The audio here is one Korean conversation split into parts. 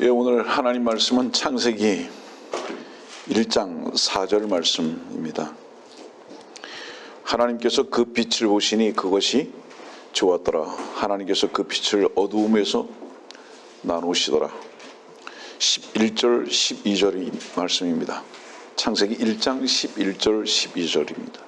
예, 오늘 하나님 말씀은 창세기 1장 4절 말씀입니다. 하나님께서 그 빛을 보시니 그것이 좋았더라. 하나님께서 그 빛을 어두움에서 나누시더라. 11절 12절이 말씀입니다. 창세기 1장 11절 12절입니다.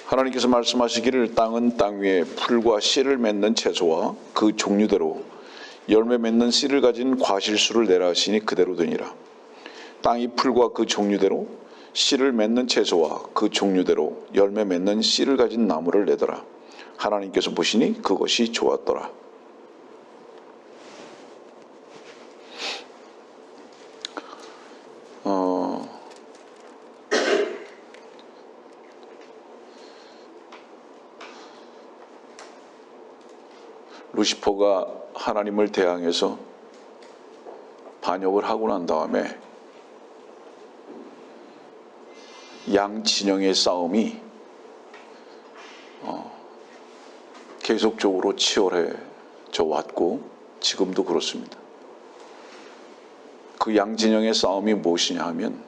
하나님께서 말씀하시기를 땅은 땅 위에 풀과 씨를 맺는 채소와 그 종류대로 열매 맺는 씨를 가진 과실수를 내라 하시니 그대로 되니라. 땅이 풀과 그 종류대로 씨를 맺는 채소와 그 종류대로 열매 맺는 씨를 가진 나무를 내더라. 하나님께서 보시니 그것이 좋았더라. 루시퍼가 하나님을 대항해서 반역을 하고 난 다음에 양 진영의 싸움이 계속적으로 치열해져 왔고 지금도 그렇습니다. 그 양 진영의 싸움이 무엇이냐 하면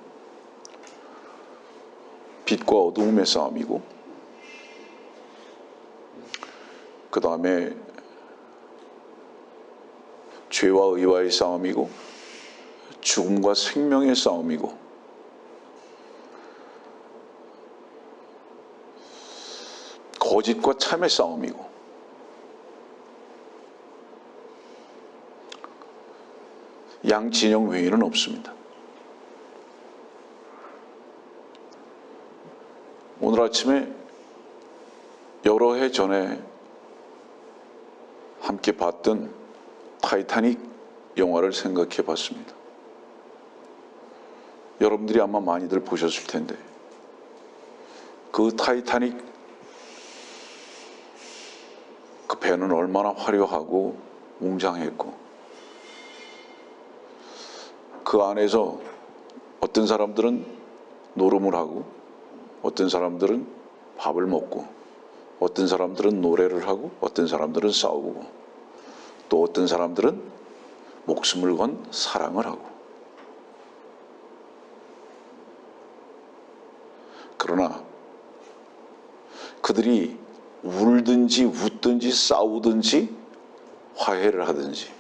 빛과 어두움의 싸움이고, 그 다음에 죄와 의와의 싸움이고, 죽음과 생명의 싸움이고, 거짓과 참의 싸움이고, 양 진영 외에는 없습니다. 오늘 아침에 여러 해 전에 함께 봤던 타이타닉 영화를 생각해 봤습니다. 여러분들이 아마 많이들 보셨을 텐데, 그 타이타닉 그 배는 얼마나 화려하고 웅장했고, 그 안에서 어떤 사람들은 노름을 하고, 어떤 사람들은 밥을 먹고, 어떤 사람들은 노래를 하고, 어떤 사람들은 싸우고, 또 어떤 사람들은 목숨을 건 사랑을 하고. 그러나 그들이 울든지 웃든지 싸우든지 화해를 하든지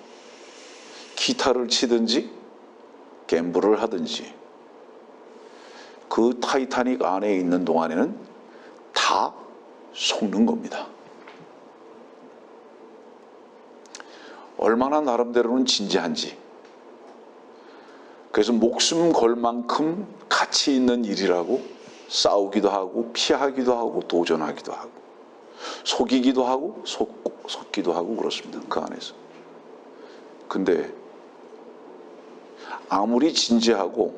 기타를 치든지 갬블을 하든지 그 타이타닉 안에 있는 동안에는 다 속는 겁니다. 얼마나 나름대로는 진지한지. 그래서 목숨 걸 만큼 가치 있는 일이라고 싸우기도 하고 피하기도 하고 도전하기도 하고 속이기도 하고 속기도 하고 그렇습니다. 그 안에서. 근데 아무리 진지하고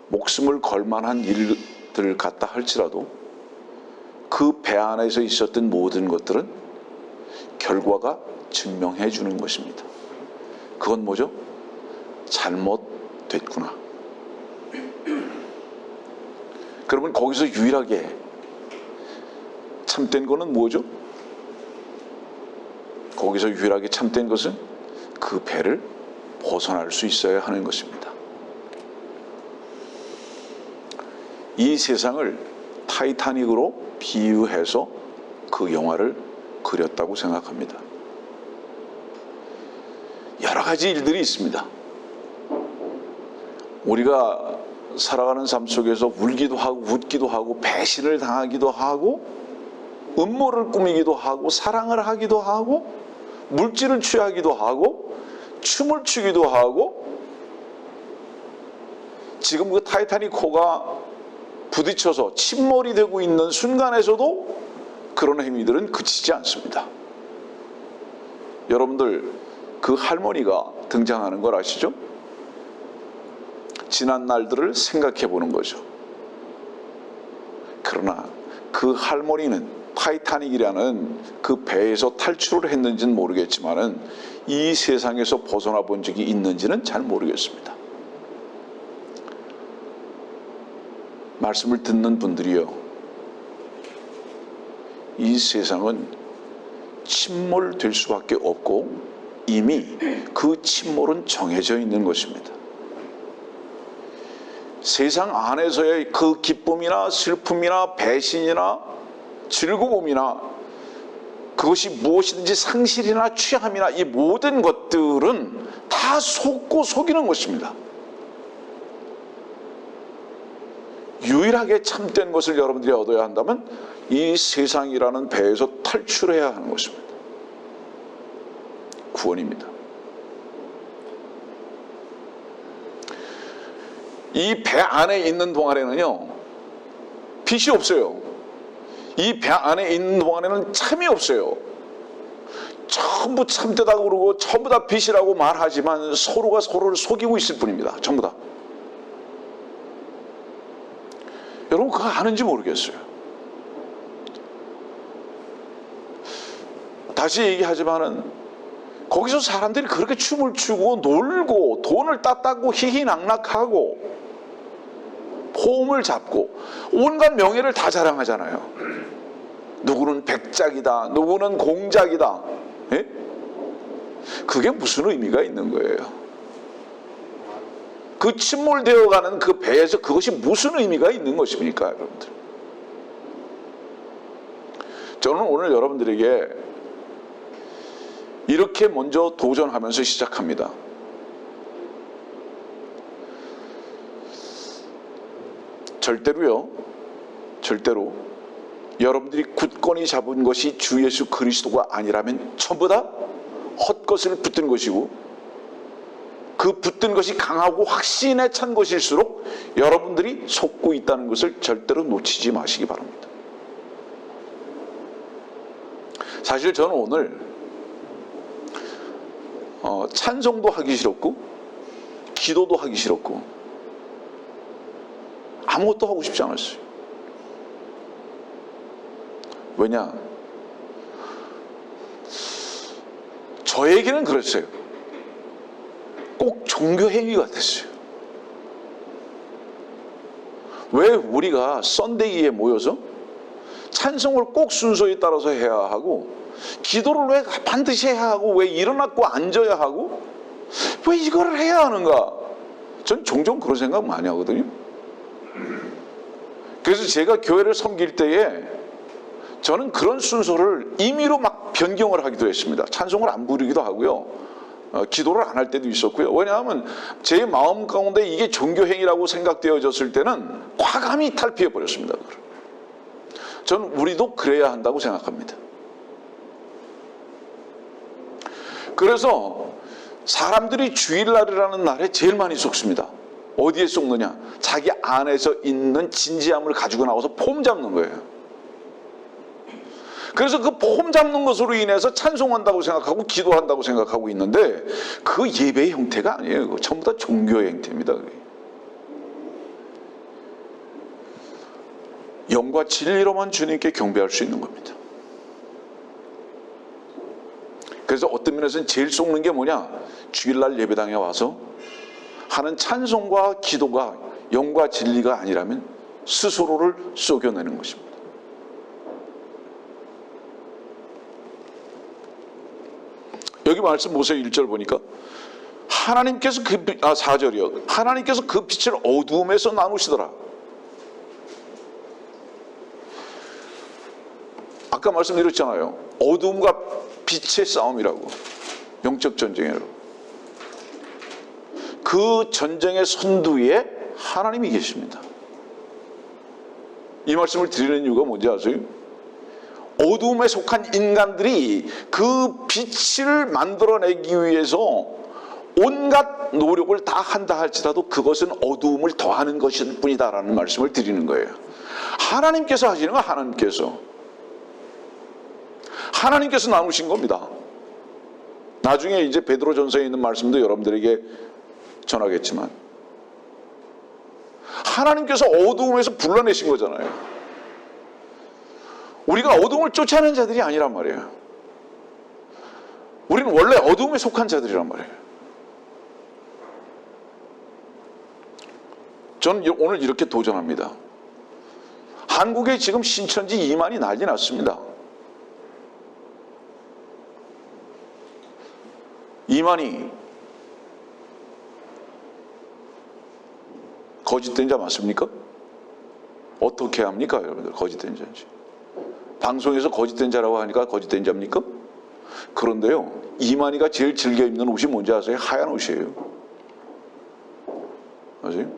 목숨을 걸 만한 일들 같다 할지라도 그 배 안에서 있었던 모든 것들은 결과가 증명해 주는 것입니다. 그건 뭐죠? 잘못됐구나. 그러면 거기서 유일하게 참된 거는 뭐죠? 거기서 유일하게 참된 것은 그 배를 벗어날 수 있어야 하는 것입니다. 이 세상을 타이타닉으로 비유해서 그 영화를 그렸다고 생각합니다. 여러 가지 일들이 있습니다. 우리가 살아가는 삶 속에서 울기도 하고 웃기도 하고 배신을 당하기도 하고 음모를 꾸미기도 하고 사랑을 하기도 하고 물질을 취하기도 하고 춤을 추기도 하고, 지금 그 타이타닉 호가 부딪혀서 침몰이 되고 있는 순간에서도 그런 행위들은 그치지 않습니다. 여러분들 그 할머니가 등장하는 걸 아시죠? 지난 날들을 생각해 보는 거죠. 그러나 그 할머니는 타이타닉이라는 그 배에서 탈출을 했는지는 모르겠지만은 이 세상에서 벗어나 본 적이 있는지는 잘 모르겠습니다. 말씀을 듣는 분들이요, 이 세상은 침몰될 수밖에 없고 이미 그 침몰은 정해져 있는 것입니다. 세상 안에서의 그 기쁨이나 슬픔이나 배신이나 즐거움이나 그것이 무엇이든지 상실이나 취함이나 이 모든 것들은 다 속고 속이는 것입니다. 유일하게 참된 것을 여러분들이 얻어야 한다면 이 세상이라는 배에서 탈출해야 하는 것입니다. 구원입니다. 이 배 안에 있는 동안에는요, 빛이 없어요. 이 배 안에 있는 동안에는 참이 없어요. 전부 참되다고 그러고 전부 다 빛이라고 말하지만 서로가 서로를 속이고 있을 뿐입니다. 전부 다. 여러분 그거 아는지 모르겠어요. 다시 얘기하지만은 거기서 사람들이 그렇게 춤을 추고 놀고 돈을 땄다고 희희낙낙하고 폼을 잡고 온갖 명예를 다 자랑하잖아요. 누구는 백작이다, 누구는 공작이다. 예? 그게 무슨 의미가 있는 거예요? 그 침몰되어가는 그 배에서 그것이 무슨 의미가 있는 것입니까, 여러분들? 저는 오늘 여러분들에게 이렇게 먼저 도전하면서 시작합니다. 절대로 여러분들이 굳건히 잡은 것이 주 예수 그리스도가 아니라면 전부 다 헛것을 붙든 것이고, 그 붙든 것이 강하고 확신에 찬 것일수록 여러분들이 속고 있다는 것을 절대로 놓치지 마시기 바랍니다. 사실 저는 오늘 찬송도 하기 싫었고 기도도 하기 싫었고 아무것도 하고 싶지 않았어요. 왜냐? 저에게는 그랬어요. 꼭 종교행위 같았어요. 왜 우리가 썬데이에 모여서 찬송을 꼭 순서에 따라서 해야 하고, 기도를 왜 반드시 해야 하고, 왜 일어났고 앉아야 하고, 왜 이거를 해야 하는가? 전 종종 그런 생각 많이 하거든요. 그래서 제가 교회를 섬길 때에 저는 그런 순서를 임의로 막 변경을 하기도 했습니다. 찬송을 안 부르기도 하고요. 기도를 안 할 때도 있었고요. 왜냐하면 제 마음 가운데 이게 종교행위라고 생각되어졌을 때는 과감히 탈피해 버렸습니다. 저는 우리도 그래야 한다고 생각합니다. 그래서 사람들이 주일날이라는 날에 제일 많이 속습니다. 어디에 속느냐? 자기 안에서 있는 진지함을 가지고 나와서 폼 잡는 거예요. 그래서 그 폼 잡는 것으로 인해서 찬송한다고 생각하고 기도한다고 생각하고 있는데 그 예배의 형태가 아니에요. 그거 전부 다 종교의 형태입니다. 그게. 영과 진리로만 주님께 경배할 수 있는 겁니다. 그래서 어떤 면에서는 제일 속는 게 뭐냐? 주일날 예배당에 와서 하는 찬송과 기도가 영과 진리가 아니라면 스스로를 속여내는 것입니다. 여기 말씀 보세요. 1절 보니까 하나님께서 4절이요. 하나님께서 그 빛을 어두움에서 나누시더라. 아까 말씀드렸잖아요. 어두움과 빛의 싸움이라고. 영적 전쟁이라고. 그 전쟁의 선두에 하나님이 계십니다. 이 말씀을 드리는 이유가 뭔지 아세요? 어두움에 속한 인간들이 그 빛을 만들어내기 위해서 온갖 노력을 다 한다 할지라도 그것은 어두움을 더하는 것일 뿐이다라는 말씀을 드리는 거예요. 하나님께서 하시는 건 하나님께서 나누신 겁니다. 나중에 이제 베드로전서에 있는 말씀도 여러분들에게 전하겠지만 하나님께서 어두움에서 불러내신 거잖아요. 우리가 어두움을 쫓아내는 자들이 아니란 말이에요. 우리는 원래 어두움에 속한 자들이란 말이에요. 저는 오늘 이렇게 도전합니다. 한국에 지금 신천지 2만이 난리 났습니다. 이만희 거짓된 자 맞습니까? 어떻게 합니까, 여러분들? 거짓된 자인지. 방송에서 거짓된 자라고 하니까 거짓된 자입니까? 그런데요, 이만희가 제일 즐겨 입는 옷이 뭔지 아세요? 하얀 옷이에요. 아세요?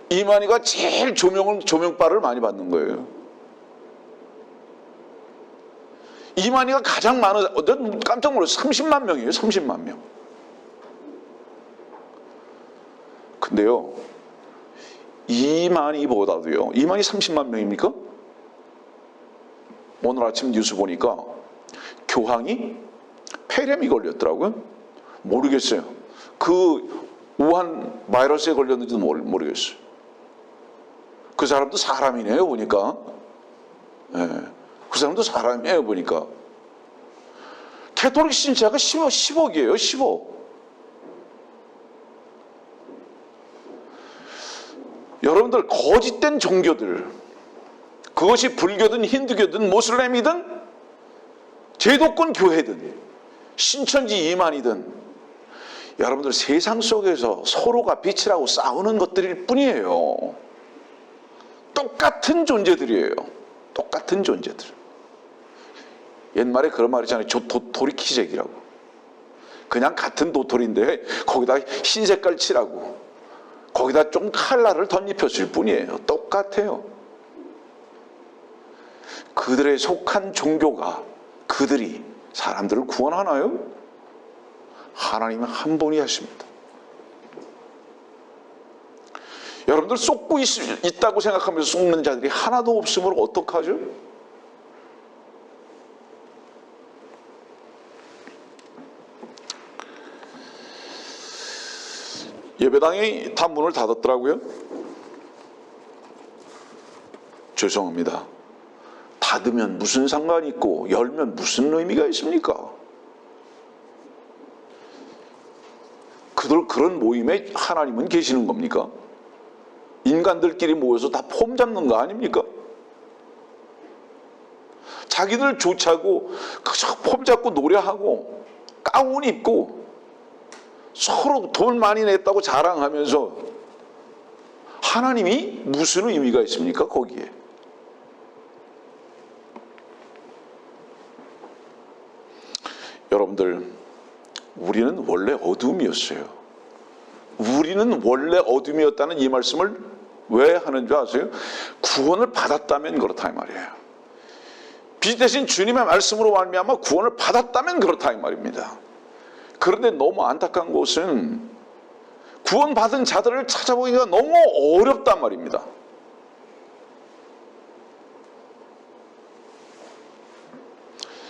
이만희가 제일 조명빨을 많이 받는 거예요. 이만희가 가장 많은, 깜짝 놀랐어요. 30만 명이에요. 30만 명. 근데요, 이만희보다도요, 이만희 30만 명입니까? 오늘 아침 뉴스 보니까 교황이 폐렴이 걸렸더라고요. 모르겠어요. 그 우한 바이러스에 걸렸는지도 모르겠어요. 그 사람도 사람이네요, 보니까. 네. 그 사람도 사람이에요, 보니까. 캐톨릭 신자가 10억이에요, 10억. 여러분들, 거짓된 종교들, 그것이 불교든 힌두교든 모슬렘이든 제도권 교회든 신천지 이만이든, 여러분들 세상 속에서 서로가 빛이라고 싸우는 것들일 뿐이에요. 똑같은 존재들이에요. 똑같은 존재들. 옛말에 그런 말 있잖아요. 도토리 키재기라고. 그냥 같은 도토리인데 거기다 흰 색깔 칠하고 거기다 좀 칼라를 덧입혔을 뿐이에요. 똑같아요. 그들에 속한 종교가 그들이 사람들을 구원하나요? 하나님은 한 분이 하십니다. 여러분들 쏟고 있다고 생각하면서 쏟는 자들이 하나도 없으면 어떡하죠? 예배당이 다 문을 닫았더라고요. 죄송합니다. 닫으면 무슨 상관이 있고 열면 무슨 의미가 있습니까? 그런 모임에 하나님은 계시는 겁니까? 인간들끼리 모여서 다 폼 잡는 거 아닙니까? 자기들 좋자고 그저 폼 잡고 노래하고 가운 입고 서로 돈 많이 냈다고 자랑하면서 하나님이 무슨 의미가 있습니까, 거기에? 여러분들, 우리는 원래 어둠이었어요. 우리는 원래 어둠이었다는 이 말씀을 왜 하는 줄 아세요? 구원을 받았다면 그렇다 이 말이에요. 빛 대신 주님의 말씀으로 말미암아 구원을 받았다면 그렇다 이 말입니다. 그런데 너무 안타까운 것은 구원받은 자들을 찾아보기가 너무 어렵단 말입니다.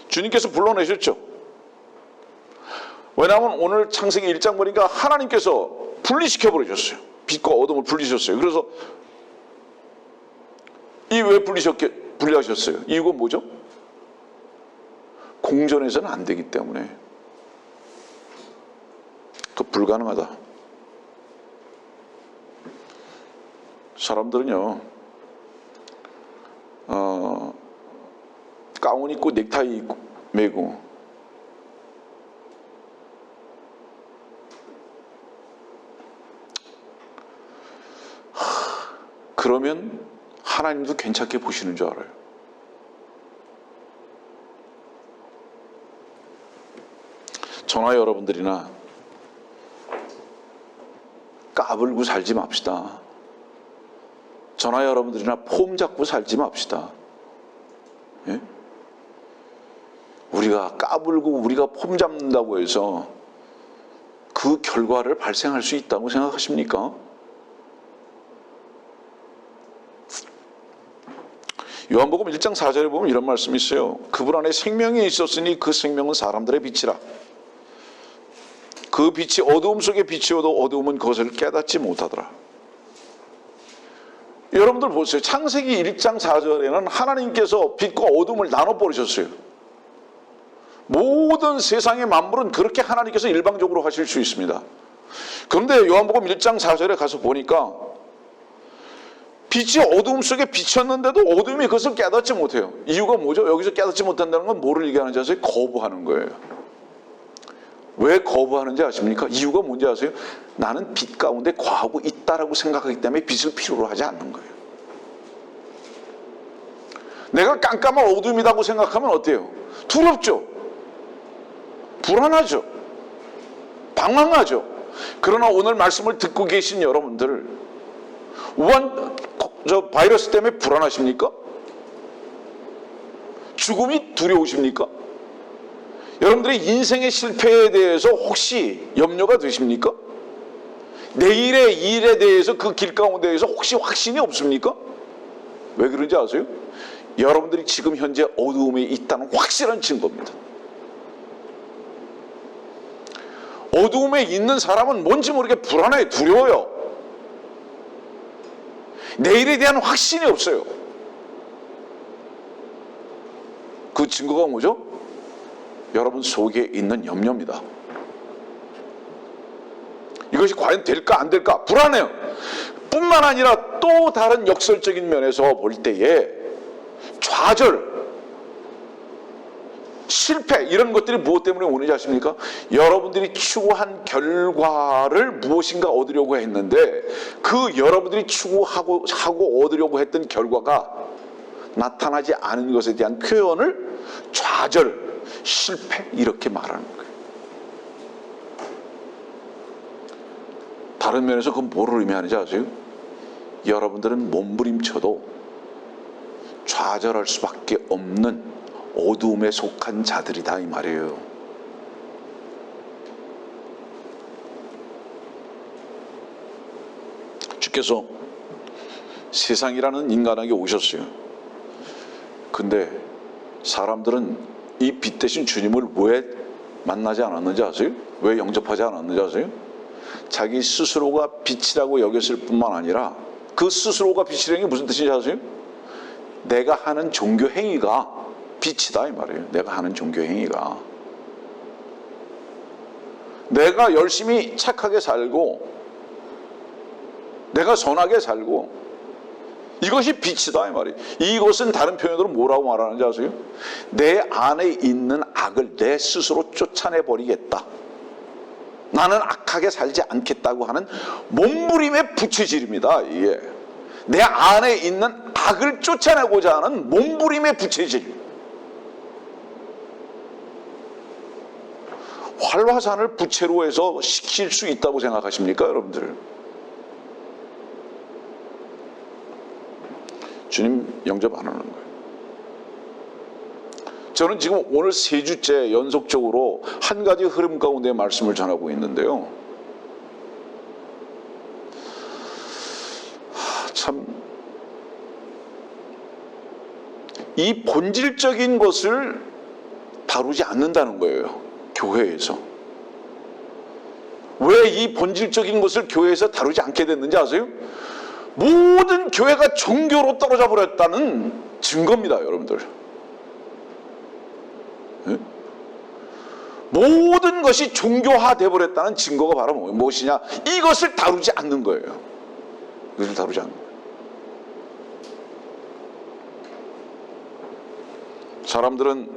주님께서 불러내셨죠. 왜냐하면 오늘 창세기 1장 보니까 하나님께서 분리시켜 버리셨어요. 빛과 어둠을 분리하셨어요. 그래서 이 왜 분리하셨어요? 이유가 뭐죠? 공전해서는 안 되기 때문에. 그 불가능하다. 사람들은요, 가운 입고 넥타이 입고 매고 그러면 하나님도 괜찮게 보시는 줄 알아요. 저나 여러분들이나 까불고 살지 맙시다. 저나 여러분들이나 폼 잡고 살지 맙시다. 예? 우리가 까불고 우리가 폼 잡는다고 해서 그 결과를 발생할 수 있다고 생각하십니까? 요한복음 1장 4절에 보면 이런 말씀이 있어요. 그분 안에 생명이 있었으니 그 생명은 사람들의 빛이라. 그 빛이 어두움 속에 비치어도 어두움은 그것을 깨닫지 못하더라. 여러분들 보세요. 창세기 1장 4절에는 하나님께서 빛과 어둠을 나눠버리셨어요. 모든 세상의 만물은 그렇게 하나님께서 일방적으로 하실 수 있습니다. 그런데 요한복음 1장 4절에 가서 보니까 빛이 어두움 속에 비쳤는데도 어둠이 그것을 깨닫지 못해요. 이유가 뭐죠? 여기서 깨닫지 못한다는 건 뭐를 얘기하는지 아세요? 거부하는 거예요. 왜 거부하는지 아십니까? 이유가 뭔지 아세요? 나는 빛 가운데 거하고 있다라고 생각하기 때문에 빛을 필요로 하지 않는 거예요. 내가 깜깜한 어둠이라고 생각하면 어때요? 두렵죠? 불안하죠? 방황하죠? 그러나 오늘 말씀을 듣고 계신 여러분들, 바이러스 때문에 불안하십니까? 죽음이 두려우십니까? 여러분들의 인생의 실패에 대해서 혹시 염려가 되십니까? 내일의 일에 대해서 그 길 가운데에서 혹시 확신이 없습니까? 왜 그런지 아세요? 여러분들이 지금 현재 어두움에 있다는 확실한 증거입니다. 어두움에 있는 사람은 뭔지 모르게 불안해, 두려워요. 내일에 대한 확신이 없어요. 그 증거가 뭐죠? 여러분 속에 있는 염려입니다. 이것이 과연 될까 안 될까 불안해요. 뿐만 아니라 또 다른 역설적인 면에서 볼 때에 좌절, 실패 이런 것들이 무엇 때문에 오는지 아십니까? 여러분들이 추구한 결과를 무엇인가 얻으려고 했는데 그 여러분들이 추구하고 얻으려고 했던 결과가 나타나지 않은 것에 대한 표현을 좌절, 실패 이렇게 말하는 거예요. 다른 면에서 그건 뭐를 의미하는지 아세요? 여러분들은 몸부림쳐도 좌절할 수밖에 없는 어두움에 속한 자들이다 이 말이에요. 주께서 세상이라는 인간에게 오셨어요. 근데 사람들은 이 빛 대신 주님을 왜 만나지 않았는지 아세요? 왜 영접하지 않았는지 아세요? 자기 스스로가 빛이라고 여겼을 뿐만 아니라 그 스스로가 빛이라는 게 무슨 뜻인지 아세요? 내가 하는 종교 행위가 빛이다 이 말이에요. 내가 하는 종교 행위가. 내가 열심히 착하게 살고 내가 선하게 살고 이것이 빛이다 이 말이에요. 이것은 다른 표현으로 뭐라고 말하는지 아세요? 내 안에 있는 악을 내 스스로 쫓아내버리겠다. 나는 악하게 살지 않겠다고 하는 몸부림의 부채질입니다. 이게 내 안에 있는 악을 쫓아내고자 하는 몸부림의 부채질. 활화산을 부채로 해서 식힐 수 있다고 생각하십니까 여러분들? 주님 영접 안 하는 거예요. 저는 지금 오늘 3주째 연속적으로 한 가지 흐름 가운데 말씀을 전하고 있는데요. 참, 이 본질적인 것을 다루지 않는다는 거예요. 교회에서. 왜 이 본질적인 것을 교회에서 다루지 않게 됐는지 아세요? 모든 교회가 종교로 떨어져 버렸다는 증거입니다, 여러분들. 네? 모든 것이 종교화돼 버렸다는 증거가 바로 무엇이냐? 이것을 다루지 않는 거예요. 이것을 다루지 않는 거예요. 사람들은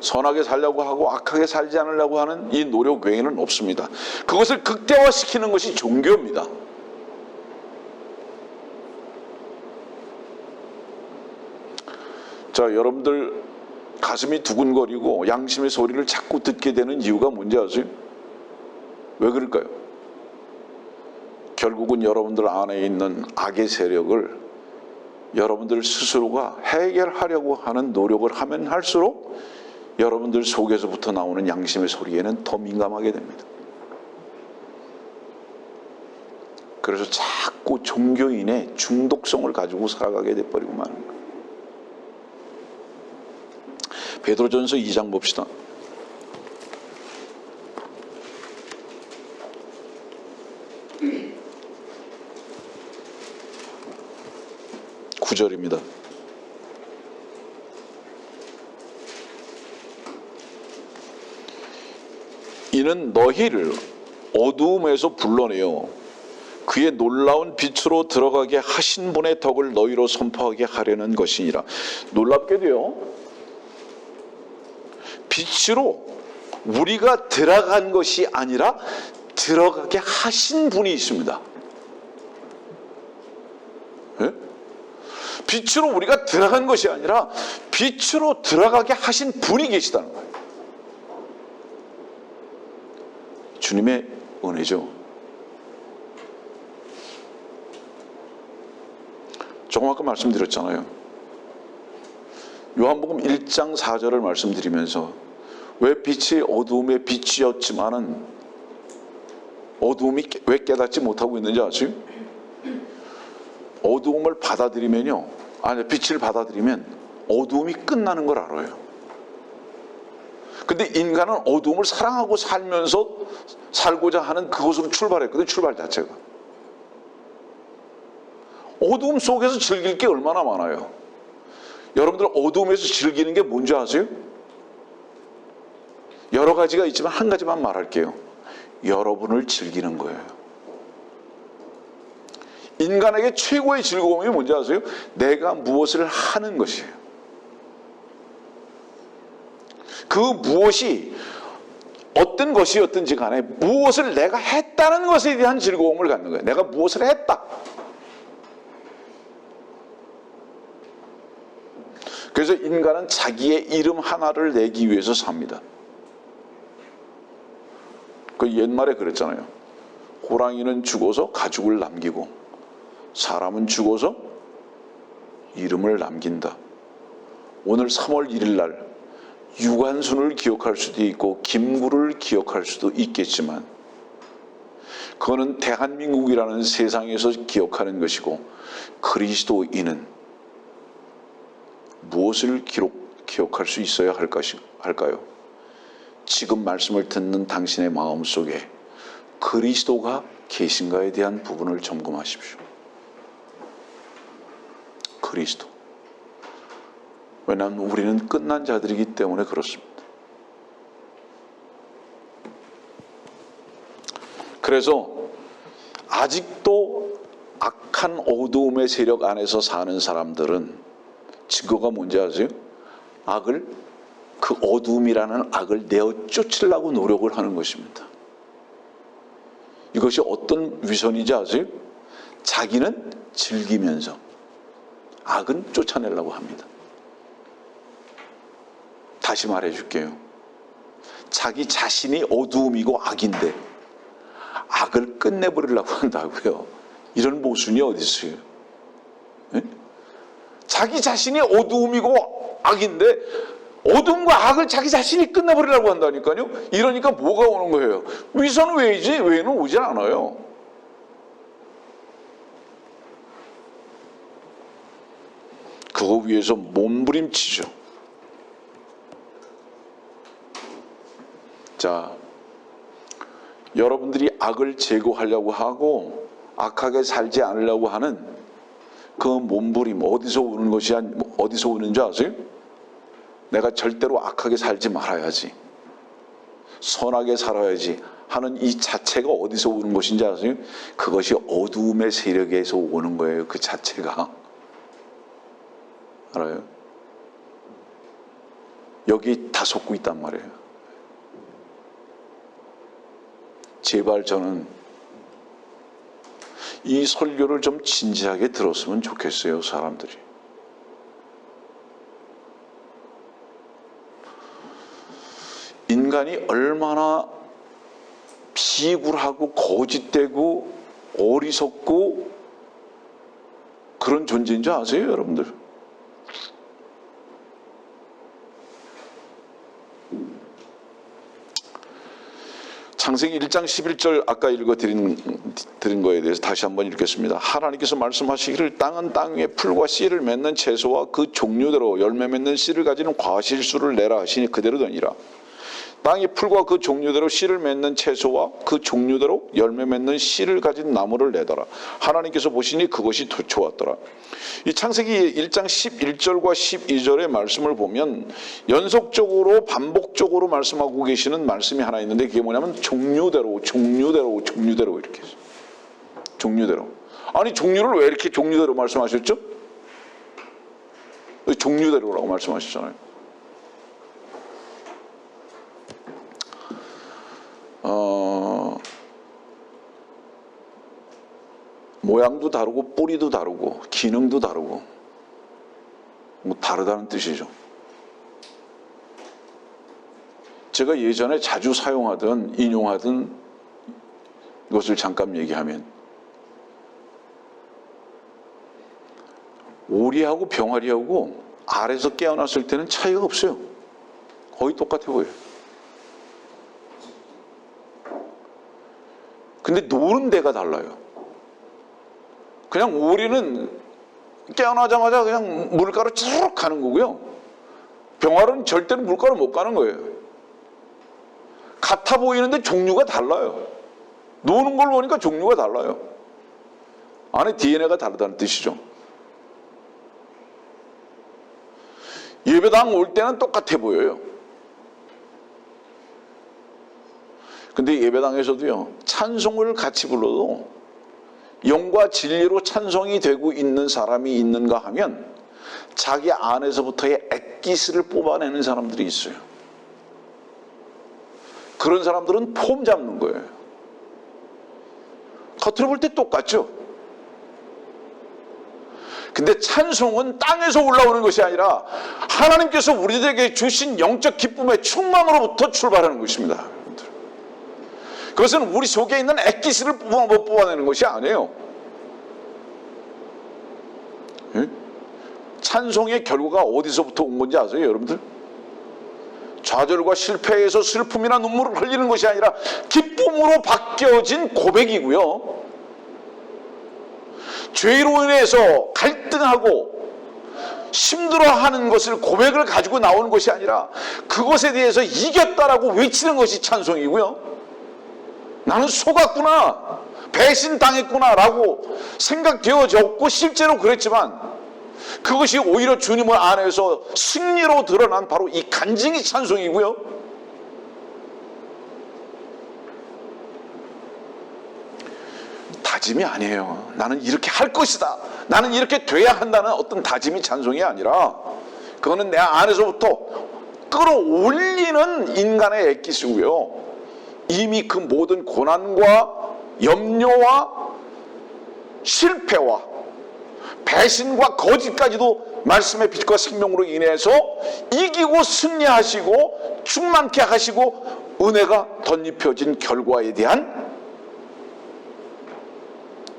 선하게 살려고 하고 악하게 살지 않으려고 하는 이 노력 외에는 없습니다. 그것을 극대화시키는 것이 종교입니다. 자, 여러분들 가슴이 두근거리고 양심의 소리를 자꾸 듣게 되는 이유가 뭔지 아세요? 왜 그럴까요? 결국은 여러분들 안에 있는 악의 세력을 여러분들 스스로가 해결하려고 하는 노력을 하면 할수록 여러분들 속에서부터 나오는 양심의 소리에는 더 민감하게 됩니다. 그래서 자꾸 종교인의 중독성을 가지고 살아가게 돼버리고 마는 거예요. 베드로전서 2장 봅시다. (9절입니다) 이는 너희를 어두움에서 불러내어 그의 놀라운 빛으로 들어가게 하신 분의 덕을 너희로 선포하게 하려는 것이니라. 놀랍게도요, 빛으로 우리가 들어간 것이 아니라 들어가게 하신 분이 있습니다. 예? 빛으로 우리가 들어간 것이 아니라 빛으로 들어가게 하신 분이 계시다는 거예요. 주님의 은혜죠. 조금 아까 말씀드렸잖아요. 요한복음 1장 4절을 말씀드리면서 왜 빛이 어두움의 빛이었지만은 어두움이 왜 깨닫지 못하고 있는지 아세요? 어두움을 받아들이면요, 아니 빛을 받아들이면 어두움이 끝나는 걸 알아요. 근데 인간은 어두움을 사랑하고 살면서 살고자 하는 그것으로 출발했거든요. 출발 자체가. 어두움 속에서 즐길 게 얼마나 많아요. 여러분들 어두움에서 즐기는 게 뭔지 아세요? 여러 가지가 있지만 한 가지만 말할게요. 여러분을 즐기는 거예요. 인간에게 최고의 즐거움이 뭔지 아세요? 내가 무엇을 하는 것이에요. 그 무엇이 어떤 것이었든지 간에 무엇을 내가 했다는 것에 대한 즐거움을 갖는 거예요. 내가 무엇을 했다. 그래서 인간은 자기의 이름 하나를 내기 위해서 삽니다. 그 옛말에 그랬잖아요. 호랑이는 죽어서 가죽을 남기고 사람은 죽어서 이름을 남긴다. 오늘 3월 1일 날 유관순을 기억할 수도 있고 김구를 기억할 수도 있겠지만 그거는 대한민국이라는 세상에서 기억하는 것이고, 그리스도인은 무엇을 기억할 수 있어야 할까요? 지금 말씀을 듣는 당신의 마음속에 그리스도가 계신가에 대한 부분을 점검하십시오. 그리스도. 왜냐하면 우리는 끝난 자들이기 때문에 그렇습니다. 그래서 아직도 악한 어두움의 세력 안에서 사는 사람들은 증거가 뭔지 아세요? 그 어두움이라는 악을 내어 쫓으려고 노력을 하는 것입니다. 이것이 어떤 위선인지 아세요? 자기는 즐기면서 악은 쫓아내려고 합니다. 다시 말해줄게요. 자기 자신이 어두움이고 악인데 악을 끝내버리려고 한다고요. 이런 모순이 어디 있어요? 네? 자기 자신이 어두움이고 악인데 어둠과 악을 자기 자신이 끝내버리려고 한다니까요. 이러니까 뭐가 오는 거예요? 위선은 왜이지? 왜는 오질 않아요. 그거 위해서 몸부림치죠. 자, 여러분들이 악을 제거하려고 하고 악하게 살지 않으려고 하는 그 몸부림 어디서 오는 것이 어디서 오는지 아세요? 내가 절대로 악하게 살지 말아야지, 선하게 살아야지 하는 이 자체가 어디서 오는 것인지 아세요? 그것이 어두움의 세력에서 오는 거예요. 그 자체가. 알아요? 여기 다 속고 있단 말이에요. 제발 저는 이 설교를 좀 진지하게 들었으면 좋겠어요. 사람들이. 인간이 얼마나 비굴하고 거짓되고 어리석고 그런 존재인지 아세요, 여러분들? 창세기 1장 11절 아까 읽어드린 거에 대해서 다시 한번 읽겠습니다. 하나님께서 말씀하시기를 땅은 땅 위에 풀과 씨를 맺는 채소와 그 종류대로 열매 맺는 씨를 가지는 과실수를 내라 하시니 그대로 되니라. 땅이 풀과 그 종류대로 씨를 맺는 채소와 그 종류대로 열매 맺는 씨를 가진 나무를 내더라. 하나님께서 보시니 그것이 좋았더라. 이 창세기 1장 11절과 12절의 말씀을 보면 연속적으로 반복적으로 말씀하고 계시는 말씀이 하나 있는데, 그게 뭐냐면 종류대로 이렇게 해서 종류대로. 아니 종류를 왜 이렇게 종류대로 말씀하셨죠? 종류대로라고 말씀하셨잖아요. 모양도 다르고 뿌리도 다르고 기능도 다르고 뭐 다르다는 뜻이죠. 제가 예전에 자주 사용하던 인용하던 것을 잠깐 얘기하면 오리하고 병아리하고 알에서 깨어났을 때는 차이가 없어요. 거의 똑같아 보여요. 근데 노는 데가 달라요. 그냥 오리는 깨어나자마자 그냥 물가로 쭉 가는 거고요. 병아리는 절대로 물가로 못 가는 거예요. 같아 보이는데 종류가 달라요. 노는 걸 보니까 종류가 달라요. 안에 DNA가 다르다는 뜻이죠. 예배당 올 때는 똑같아 보여요. 근데 예배당에서도요, 찬송을 같이 불러도 영과 진리로 찬송이 되고 있는 사람이 있는가 하면 자기 안에서부터의 엑기스를 뽑아내는 사람들이 있어요. 그런 사람들은 폼 잡는 거예요. 겉으로 볼 때 똑같죠. 근데 찬송은 땅에서 올라오는 것이 아니라 하나님께서 우리들에게 주신 영적 기쁨의 충만으로부터 출발하는 것입니다. 그것은 우리 속에 있는 엑기스를 뽑아내는 것이 아니에요. 예? 찬송의 결과가 어디서부터 온 건지 아세요, 여러분들? 좌절과 실패에서 슬픔이나 눈물을 흘리는 것이 아니라 기쁨으로 바뀌어진 고백이고요. 죄로 인해서 갈등하고 힘들어하는 것을 고백을 가지고 나오는 것이 아니라 그것에 대해서 이겼다라고 외치는 것이 찬송이고요. 나는 속았구나, 배신당했구나 라고 생각되어졌고 실제로 그랬지만 그것이 오히려 주님을 안에서 승리로 드러난 바로 이 간증이 찬송이고요. 다짐이 아니에요. 나는 이렇게 할 것이다, 나는 이렇게 돼야 한다는 어떤 다짐이 찬송이 아니라 그거는 내 안에서부터 끌어올리는 인간의 엑기스고요. 이미 그 모든 고난과 염려와 실패와 배신과 거짓까지도 말씀의 빛과 생명으로 인해서 이기고 승리하시고 충만케 하시고 은혜가 덧입혀진 결과에 대한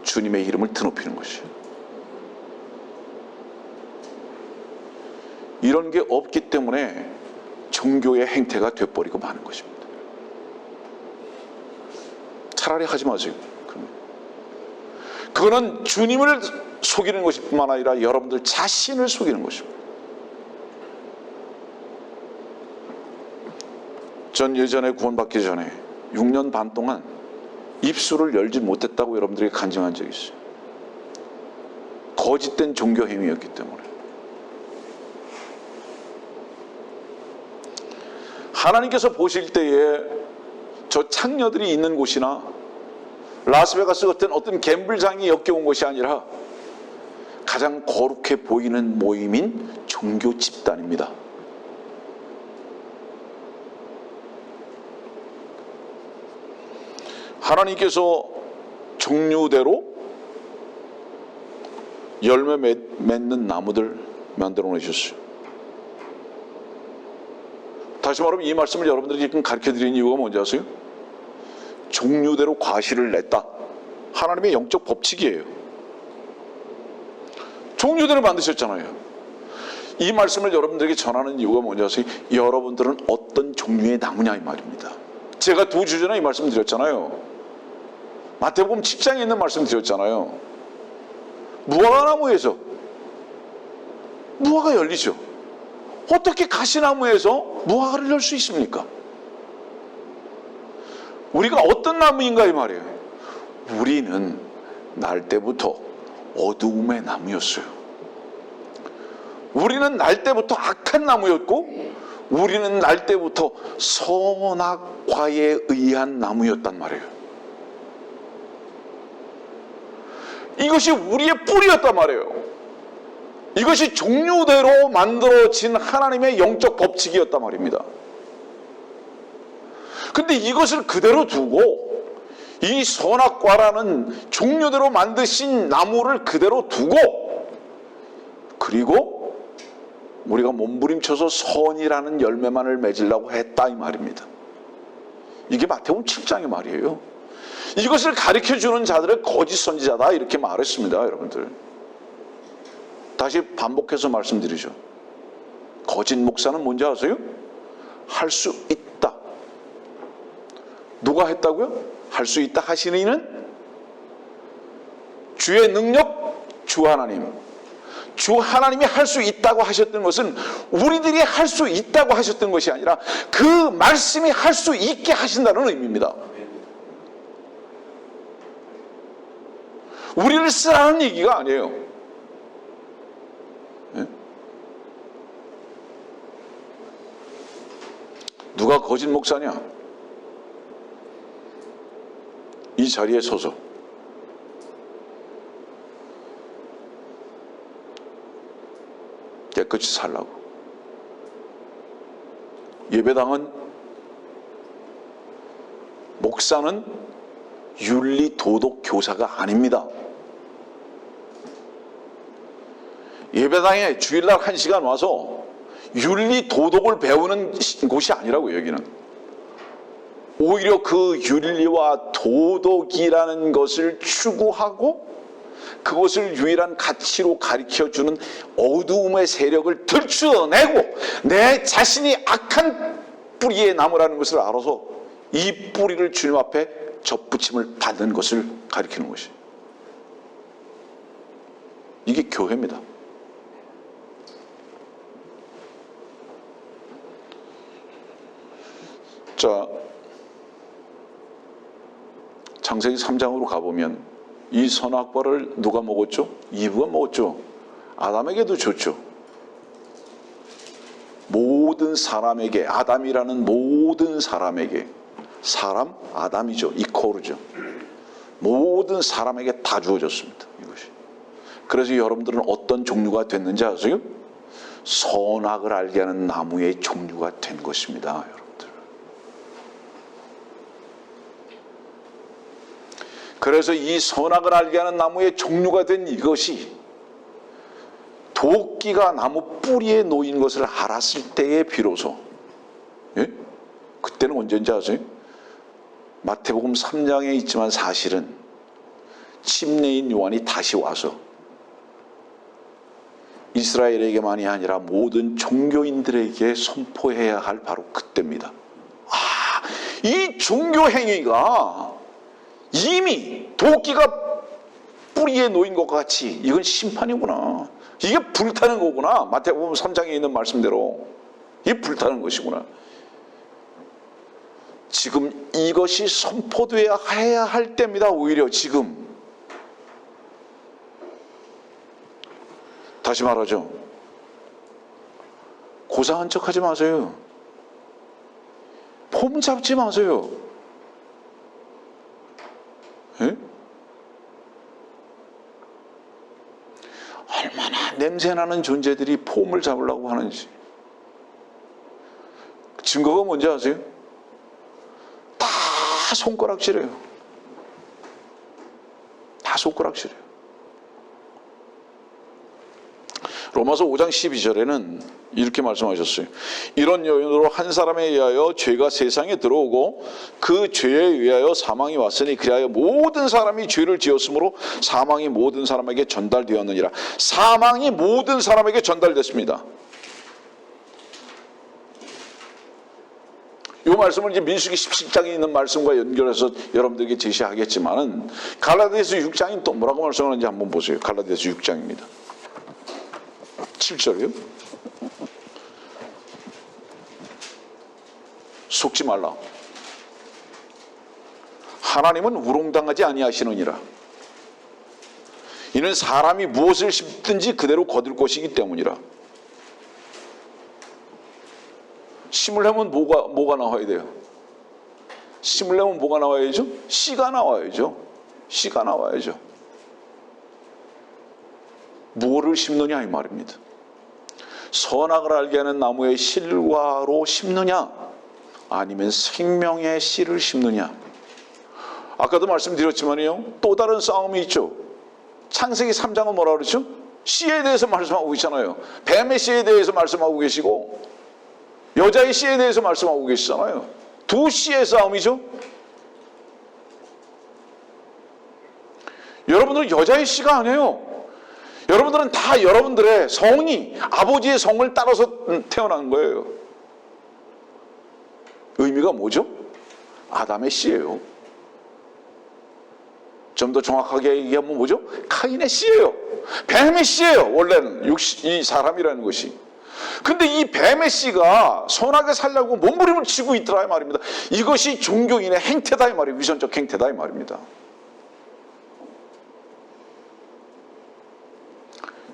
주님의 이름을 드높이는 것이에요. 이런 게 없기 때문에 종교의 행태가 돼버리고 마는 것입니다. 차라리 하지 마세요. 그거는 주님을 속이는 것일 뿐만 아니라 여러분들 자신을 속이는 것입니다. 전 예전에 구원받기 전에 6년 반 동안 입술을 열지 못했다고 여러분들에게 간증한 적이 있어요. 거짓된 종교 행위였기 때문에. 하나님께서 보실 때에 저 창녀들이 있는 곳이나 라스베가스 같은 어떤 갬블장이 엮여온 것이 아니라 가장 거룩해 보이는 모임인 종교 집단입니다. 하나님께서 종류대로 열매 맺는 나무들 만들어 놓으셨어요. 다시 말하면 이 말씀을 여러분들에게 지금 가르쳐 드리는 이유가 뭔지 아세요? 종류대로 과실을 냈다. 하나님의 영적 법칙이에요. 종류대로 만드셨잖아요. 이 말씀을 여러분들에게 전하는 이유가 뭔지 아세요? 여러분들은 어떤 종류의 나무냐 이 말입니다. 제가 2주 전에 이 말씀 드렸잖아요. 마태복음 10장에 있는 말씀 드렸잖아요. 무화과나무에서 무화과 열리죠. 어떻게 가시나무에서 무화과를 열 수 있습니까? 우리가 어떤 나무인가 이 말이에요. 우리는 날 때부터 어두움의 나무였어요. 우리는 날 때부터 악한 나무였고 우리는 날 때부터 선악과에 의한 나무였단 말이에요. 이것이 우리의 뿌리였단 말이에요. 이것이 종류대로 만들어진 하나님의 영적 법칙이었단 말입니다. 근데 이것을 그대로 두고 이 선악과라는 종류대로 만드신 나무를 그대로 두고 그리고 우리가 몸부림쳐서 선이라는 열매만을 맺으려고 했다 이 말입니다. 이게 마태복음 7장의 말이에요. 이것을 가르쳐주는 자들을 거짓 선지자다 이렇게 말했습니다. 여러분들 다시 반복해서 말씀드리죠. 거짓 목사는 뭔지 아세요? 할 수 있다. 누가 했다고요? 할 수 있다 하시는 이는 주의 능력 주 하나님. 주 하나님이 할 수 있다고 하셨던 것은 우리들이 할 수 있다고 하셨던 것이 아니라 그 말씀이 할 수 있게 하신다는 의미입니다. 우리를 쓰라는 얘기가 아니에요. 네? 누가 거짓 목사냐? 이 자리에 서서 깨끗이 살라고. 예배당은 목사는 윤리 도덕 교사가 아닙니다. 예배당에 주일날 1시간 와서 윤리 도덕을 배우는 곳이 아니라고요. 여기는 오히려 그 윤리와 도덕이라는 것을 추구하고 그것을 유일한 가치로 가르쳐주는 어두움의 세력을 들추어내고 내 자신이 악한 뿌리의 나무라는 것을 알아서 이 뿌리를 주님 앞에 접붙임을 받는 것을 가리키는 것이. 이게 교회입니다. 자, 창세기 3장으로 가보면 이 선악과를 누가 먹었죠? 이브가 먹었죠. 아담에게도 줬죠. 모든 사람에게, 아담이라는 모든 사람에게, 사람 아담이죠. 이코르죠. 모든 사람에게 다 주어졌습니다. 이것이. 그래서 여러분들은 어떤 종류가 됐는지 아세요? 선악을 알게 하는 나무의 종류가 된 것입니다. 여러분들. 그래서 이 선악을 알게 하는 나무의 종류가 된 이것이 도끼가 나무 뿌리에 놓인 것을 알았을 때에 비로소, 예? 그때는 언제인지 아세요? 마태복음 3장에 있지만 사실은 침례인 요한이 다시 와서 이스라엘에게만이 아니라 모든 종교인들에게 선포해야 할 바로 그때입니다. 아, 이 종교 행위가 이미 도끼가 뿌리에 놓인 것과 같이 이건 심판이구나. 이게 불타는 거구나. 마태복음 3장에 있는 말씀대로 이게 불타는 것이구나. 지금 이것이 선포되어야 해야 할 때입니다. 오히려 지금. 다시 말하죠. 고상한 척하지 마세요. 폼 잡지 마세요. 예? 얼마나 냄새나는 존재들이 폼을 잡으려고 하는지. 증거가 뭔지 아세요? 다 손가락질해요. 다 손가락질해요. 로마서 5장 12절에는 이렇게 말씀하셨어요. 이런 요인으로 한 사람에 의하여 죄가 세상에 들어오고 그 죄에 의하여 사망이 왔으니 그리하여 모든 사람이 죄를 지었으므로 사망이 모든 사람에게 전달되었느니라. 사망이 모든 사람에게 전달됐습니다. 이 말씀을 이제 민수기 17장에 있는 말씀과 연결해서 여러분들에게 제시하겠지만은 갈라디아서 6장이 또 뭐라고 말씀하는지 한번 보세요. 갈라디아서 6장입니다. 7절이요. 속지 말라. 하나님은 우롱당하지 아니하시느니라. 이는 사람이 무엇을 심든지 그대로 거둘 것이기 때문이라. 심으려면 뭐가 나와야 돼요? 심으려면 뭐가 나와야죠? 씨가 나와야죠. 씨가 나와야죠. 무엇을 심느냐 이 말입니다. 선악을 알게 하는 나무의 실과로 심느냐, 아니면 생명의 씨를 심느냐? 아까도 말씀드렸지만요, 또 다른 싸움이 있죠. 창세기 3장은 뭐라 그러죠? 씨에 대해서 말씀하고 있잖아요. 뱀의 씨에 대해서 말씀하고 계시고 여자의 씨에 대해서 말씀하고 계시잖아요. 두 씨의 싸움이죠. 여러분들은 여자의 씨가 아니에요. 여러분들은 다 여러분들의 성이 아버지의 성을 따라서 태어난 거예요. 의미가 뭐죠? 아담의 씨예요. 좀 더 정확하게 얘기하면 뭐죠? 카인의 씨예요. 뱀의 씨예요. 원래는 이 사람이라는 것이. 근데 이 뱀의 씨가 선하게 살려고 몸부림을 치고 있더라 이 말입니다. 이것이 종교인의 행태다 이 말이에요. 위선적 행태다 이 말입니다.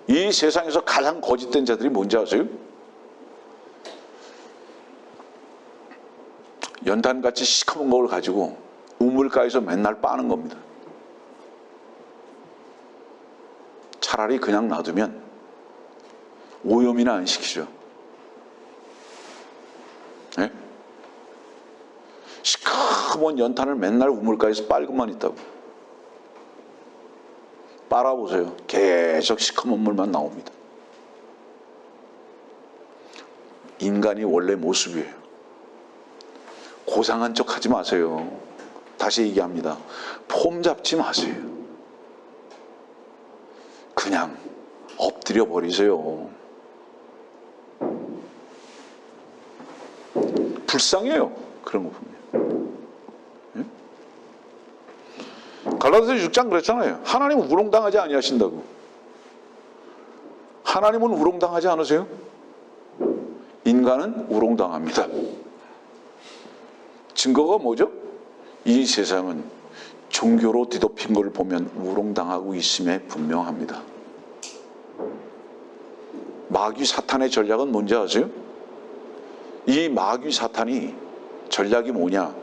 이 세상에서 가장 거짓된 자들이 뭔지 아세요? 연탄같이 시커먼 걸 가지고 우물가에서 맨날 빠는 겁니다. 차라리 그냥 놔두면 오염이나 안 시키죠. 네? 시커먼 연탄을 맨날 우물가에서 빨고만 있다고. 빨아보세요. 계속 시커먼 물만 나옵니다. 인간이 원래 모습이에요. 고상한 척 하지 마세요. 다시 얘기합니다. 폼 잡지 마세요. 그냥 엎드려 버리세요. 불쌍해요. 그런 거 보면. 예? 갈라디아서 6장 그랬잖아요. 하나님은 우롱당하지 아니하신다고. 하나님은 우롱당하지 않으세요? 인간은 우롱당합니다. 증거가 뭐죠? 이 세상은 종교로 뒤덮인 걸 보면 우롱당하고 있음에 분명합니다. 마귀 사탄의 전략은 뭔지 아세요? 이 마귀 사탄이 전략이 뭐냐?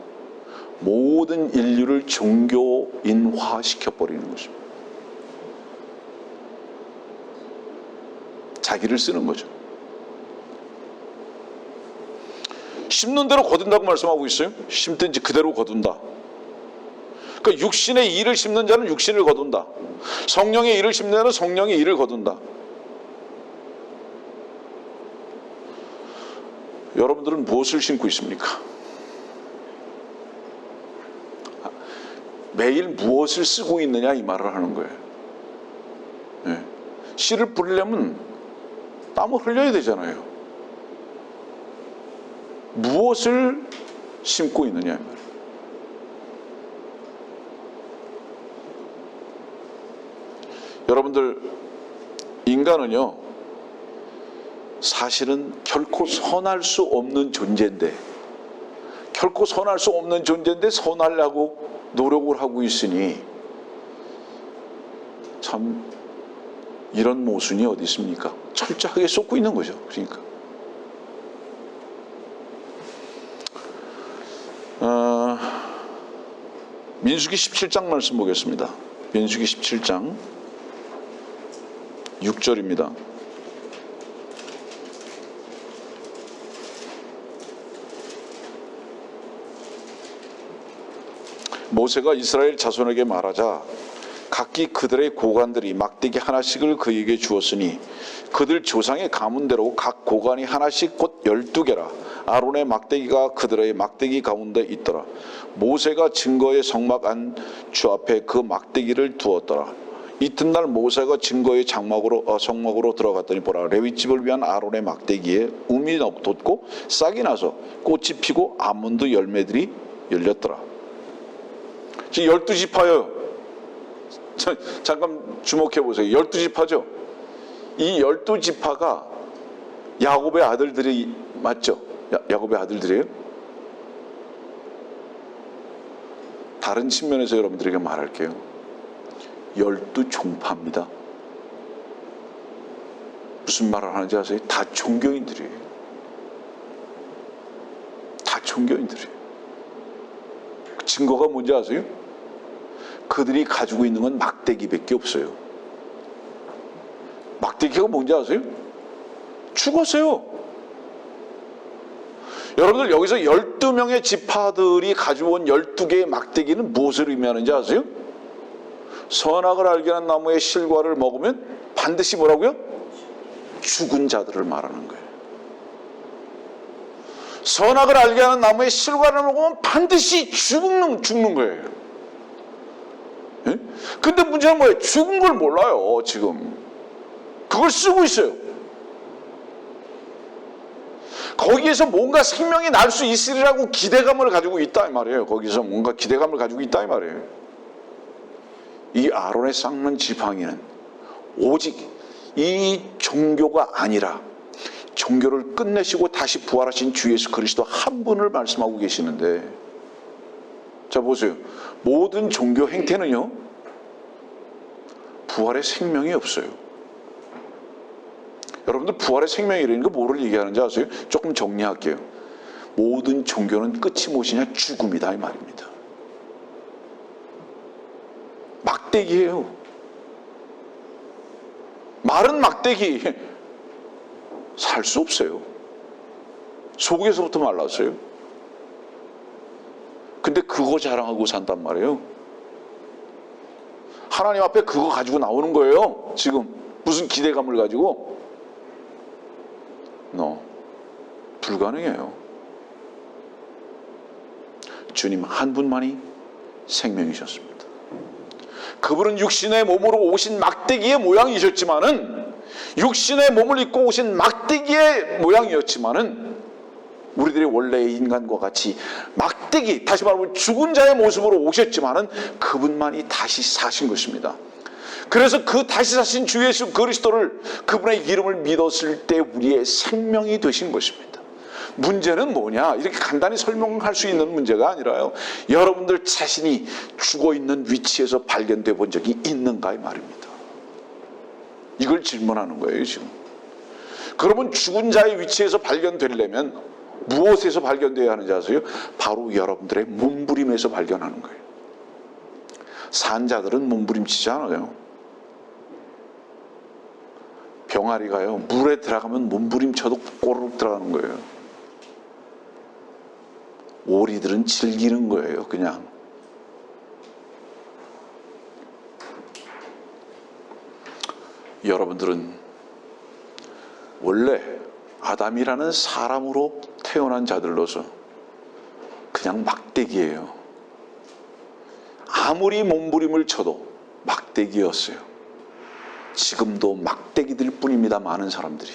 모든 인류를 종교인화 시켜버리는 것입니다. 자기를 쓰는 거죠. 심는 대로 거둔다고 말씀하고 있어요. 심든지 그대로 거둔다. 그러니까 육신의 일을 심는 자는 육신을 거둔다. 성령의 일을 심는 자는 성령의 일을 거둔다. 여러분들은 무엇을 심고 있습니까? 매일 무엇을 쓰고 있느냐 이 말을 하는 거예요. 네. 씨를 뿌리려면 땀을 흘려야 되잖아요. 무엇을 심고 있느냐 이 말이에요. 여러분들, 인간은요 사실은 결코 선할 수 없는 존재인데 선하려고 노력을 하고 있으니 참 이런 모순이 어디 있습니까? 철저하게 쏟고 있는 거죠. 그러니까 민수기 17장 말씀 보겠습니다. 민수기 17장 6절입니다. 모세가 이스라엘 자손에게 말하자 각기 그들의 고관들이 막대기 하나씩을 그에게 주었으니 그들 조상의 가문대로 각 고관이 하나씩 곧 12개라. 아론의 막대기가 그들의 막대기 가운데 있더라. 모세가 증거의 성막 안 주 앞에 그 막대기를 두었더라. 이튿날 모세가 증거의 성막으로 들어갔더니 보라, 레위집을 위한 아론의 막대기에 움이 돋고 싹이 나서 꽃이 피고 아몬드 열매들이 열렸더라. 지금 12지파예요. 잠깐 주목해 보세요. 12지파죠. 이 12지파가 야곱의 아들들이 맞죠? 야곱의 아들들이에요. 다른 측면에서 여러분들에게 말할게요. 12종파입니다. 무슨 말을 하는지 아세요? 다 종교인들이에요. 다 종교인들이에요. 증거가 뭔지 아세요? 그들이 가지고 있는 건 막대기밖에 없어요. 막대기가 뭔지 아세요? 죽었어요. 여러분들 여기서 12명의 지파들이 가져온 12개의 막대기는 무엇을 의미하는지 아세요? 선악을 알게 하는 나무의 실과를 먹으면 반드시 뭐라고요? 죽은 자들을 말하는 거예요. 선악을 알게 하는 나무의 실과를 먹으면 반드시 죽는 거예요. 예? 근데 문제는 뭐예요? 죽은 걸 몰라요, 지금. 그걸 쓰고 있어요. 거기에서 뭔가 생명이 날 수 있으리라고 기대감을 가지고 있다 이 말이에요. 거기서 뭔가 기대감을 가지고 있다 이 말이에요. 이 아론의 쌍난 지팡이는 오직 이 종교가 아니라 종교를 끝내시고 다시 부활하신 주 예수 그리스도 한 분을 말씀하고 계시는데, 자 보세요. 모든 종교 행태는요, 부활의 생명이 없어요. 여러분들 부활의 생명이라는 거 뭐를 얘기하는지 아세요? 조금 정리할게요. 모든 종교는 끝이 무엇이냐? 죽음이다 이 말입니다. 막대기예요. 마른 막대기 살 수 없어요. 속에서부터 말랐어요. 근데 그거 자랑하고 산단 말이에요. 하나님 앞에 그거 가지고 나오는 거예요. 지금 무슨 기대감을 가지고. 불가능해요. 주님 한 분만이 생명이셨습니다. 그분은 육신의 몸으로 오신 막대기의 모양이셨지만은, 육신의 몸을 입고 오신 막대기의 모양이었지만은, 우리들이 원래의 인간과 같이 막대기, 다시 말하면 죽은 자의 모습으로 오셨지만은 그분만이 다시 사신 것입니다. 그래서 그 다시 사신 주 예수 그리스도를, 그분의 이름을 믿었을 때 우리의 생명이 되신 것입니다. 문제는 뭐냐? 이렇게 간단히 설명할 수 있는 문제가 아니라요, 여러분들 자신이 죽어있는 위치에서 발견돼 본 적이 있는가 이 말입니다. 이걸 질문하는 거예요 지금. 그러면 죽은 자의 위치에서 발견되려면 무엇에서 발견되어야 하는지 아세요? 바로 여러분들의 몸부림에서 발견하는 거예요. 산 자들은 몸부림치지 않아요. 병아리가요, 물에 들어가면 몸부림쳐도 꼬르륵 들어가는 거예요. 오리들은 즐기는 거예요, 그냥. 여러분들은 원래 아담이라는 사람으로 태어난 자들로서 그냥 막대기예요. 아무리 몸부림을 쳐도 막대기였어요. 지금도 막대기들 뿐입니다, 많은 사람들이.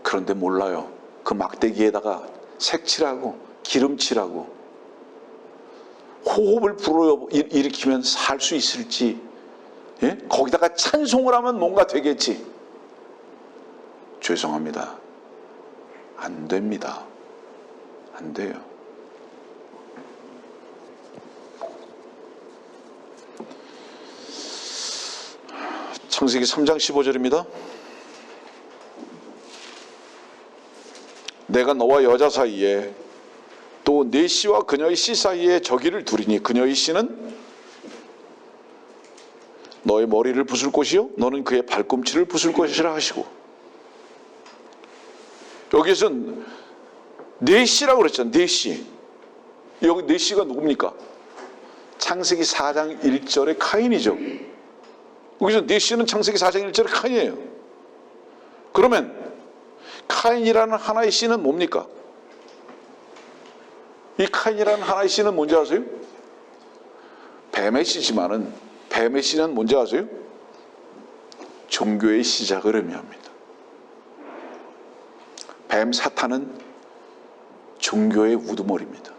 그런데 몰라요. 그 막대기에다가 색칠하고 기름칠하고 호흡을 불어일으키면 살 수 있을지, 예? 거기다가 찬송을 하면 뭔가 되겠지. 죄송합니다. 안 됩니다. 안 돼요. 창세기 3장 15절입니다. 내가 너와 여자 사이에 또 네 씨와 그녀의 씨 사이에 저기를 두리니 그녀의 씨는 너의 머리를 부술 것이요 너는 그의 발꿈치를 부술 것이라 하시고, 여기서는 네 씨라고 그랬잖아요. 네 씨. 여기 네 씨가 누굽니까? 창세기 4장 1절의 카인이죠. 여기서 네 씨는 창세기 4장 1절의 카인이에요. 그러면 카인이라는 하나의 씨는 뭡니까? 이 카인이라는 하나의 씨는 뭔지 아세요? 뱀의 씨지만은, 뱀의 씨는 뭔지 아세요? 종교의 시작을 의미합니다. 뱀 사탄은 종교의 우두머리입니다.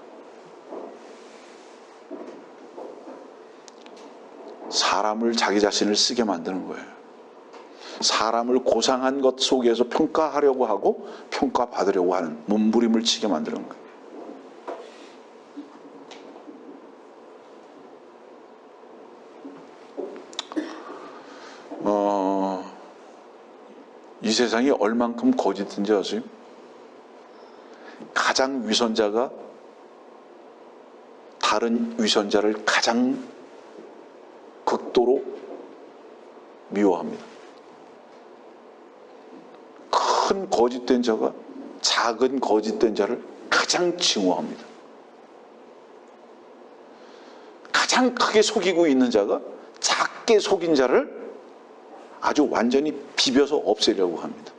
사람을, 자기 자신을 쓰게 만드는 거예요. 사람을 고상한 것 속에서 평가하려고 하고 평가받으려고 하는 몸부림을 치게 만드는 거예요. 이 세상이 얼만큼 거짓인지 아세요? 가장 위선자가 다른 위선자를 가장 극도로 미워합니다. 큰 거짓된 자가 작은 거짓된 자를 가장 증오합니다. 가장 크게 속이고 있는 자가 작게 속인 자를 아주 완전히 비벼서 없애려고 합니다.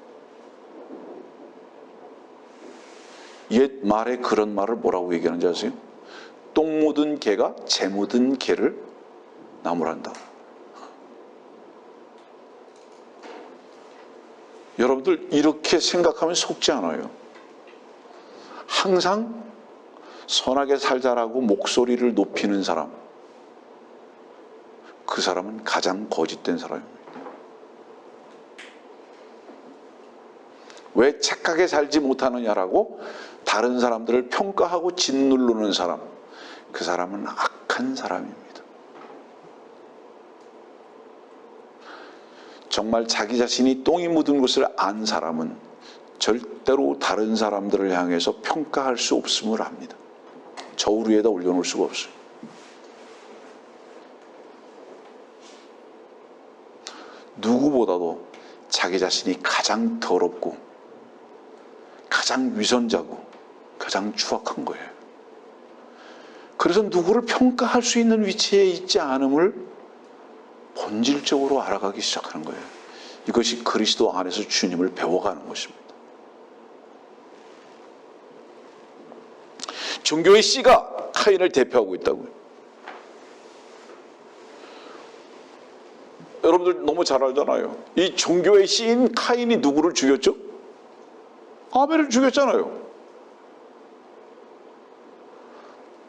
옛 말에 그런 말을 뭐라고 얘기하는지 아세요? 똥 묻은 개가 재 묻은 개를 나무란다. 여러분들 이렇게 생각하면 속지 않아요. 항상 선하게 살자라고 목소리를 높이는 사람, 그 사람은 가장 거짓된 사람입니다. 왜 착하게 살지 못하느냐라고 다른 사람들을 평가하고 짓누르는 사람, 그 사람은 악한 사람입니다. 정말 자기 자신이 똥이 묻은 것을 안 사람은 절대로 다른 사람들을 향해서 평가할 수 없음을 압니다. 저울 위에다 올려놓을 수가 없어요. 누구보다도 자기 자신이 가장 더럽고 가장 위선자고 가장 추악한 거예요. 그래서 누구를 평가할 수 있는 위치에 있지 않음을 본질적으로 알아가기 시작하는 거예요. 이것이 그리스도 안에서 주님을 배워가는 것입니다. 종교의 씨가 카인을 대표하고 있다고요. 여러분들 너무 잘 알잖아요. 이 종교의 씨인 카인이 누구를 죽였죠? 아벨을 죽였잖아요.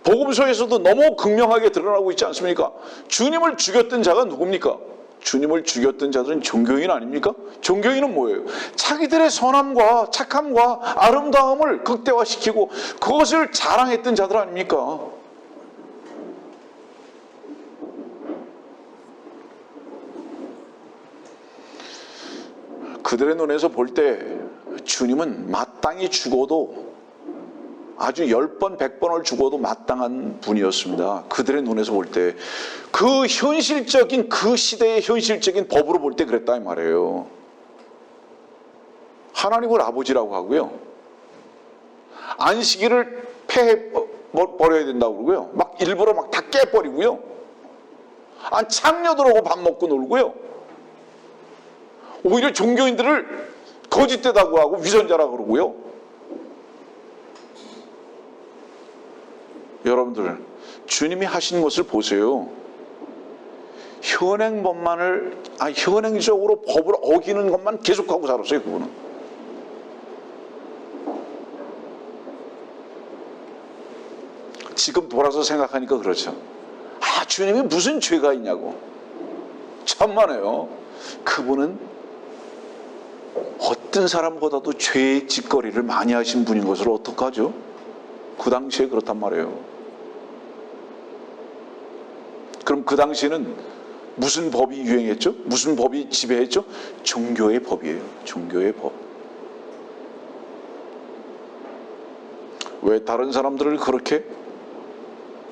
복음서에서도 너무 극명하게 드러나고 있지 않습니까? 주님을 죽였던 자가 누굽니까? 주님을 죽였던 자들은 종교인 아닙니까? 종교인은 뭐예요? 자기들의 선함과 착함과 아름다움을 극대화시키고 그것을 자랑했던 자들 아닙니까? 그들의 눈에서 볼 때 주님은 마땅히 죽어도 아주 10번, 100번을 죽어도 마땅한 분이었습니다. 그들의 눈에서 볼 때 그 현실적인 그 시대의 현실적인 법으로 볼 때 그랬다 이 말이에요. 하나님을 아버지라고 하고요. 안식일을 폐해 버려야 된다고 그러고요. 막 일부러 막 다 깨버리고요. 창녀들하고 밥 먹고 놀고요. 오히려 종교인들을 거짓되다고 하고 위선자라고 그러고요. 여러분들 주님이 하신 것을 보세요. 현행적으로 법을 어기는 것만 계속하고 살았어요. 그분은. 지금 돌아서 생각하니까 그렇죠. 주님이 무슨 죄가 있냐고. 천만에요. 그분은 어떤 사람보다도 죄의 짓거리를 많이 하신 분인 것을 어떡하죠? 그 당시에 그렇단 말이에요. 그럼 그 당시에는 무슨 법이 유행했죠? 무슨 법이 지배했죠? 종교의 법이에요. 종교의 법. 왜 다른 사람들을 그렇게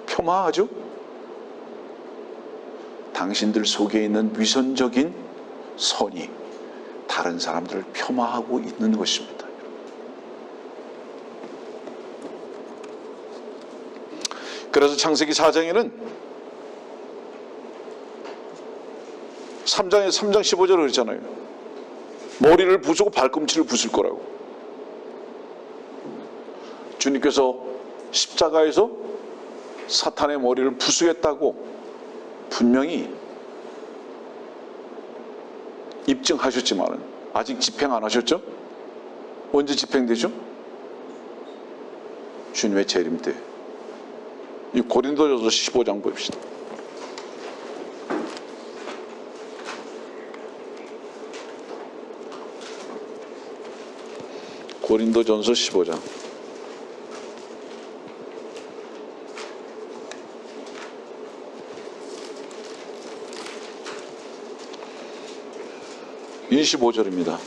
폄하하죠? 당신들 속에 있는 위선적인 선이 다른 사람들을 폄하하고 있는 것입니다. 그래서 창세기 4장에는 3장 15절을 그랬잖아요. 머리를 부수고 발꿈치를 부술 거라고. 주님께서 십자가에서 사탄의 머리를 부수겠다고 분명히 입증하셨지만 아직 집행 안 하셨죠? 언제 집행되죠? 주님의 재림 때. 이 고린도전서 15장 봅시다. 고린도전서 15장. (25절입니다)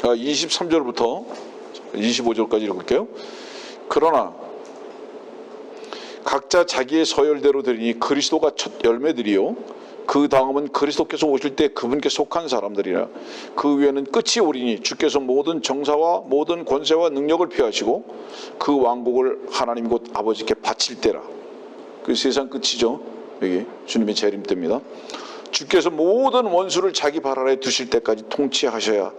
23절부터 25절까지 읽을게요. 그러나 각자 자기의 서열대로 드리니 그리스도가 첫 열매들이요 그 다음은 그리스도께서 오실 때 그분께 속한 사람들이라. 그 위에는 끝이 오리니 주께서 모든 정사와 모든 권세와 능력을 피하시고 그 왕국을 하나님 곧 아버지께 바칠 때라. 그 세상 끝이죠. 여기 주님의 재림 때입니다. 주께서 모든 원수를 자기 발 아래 두실 때까지 통치하셔야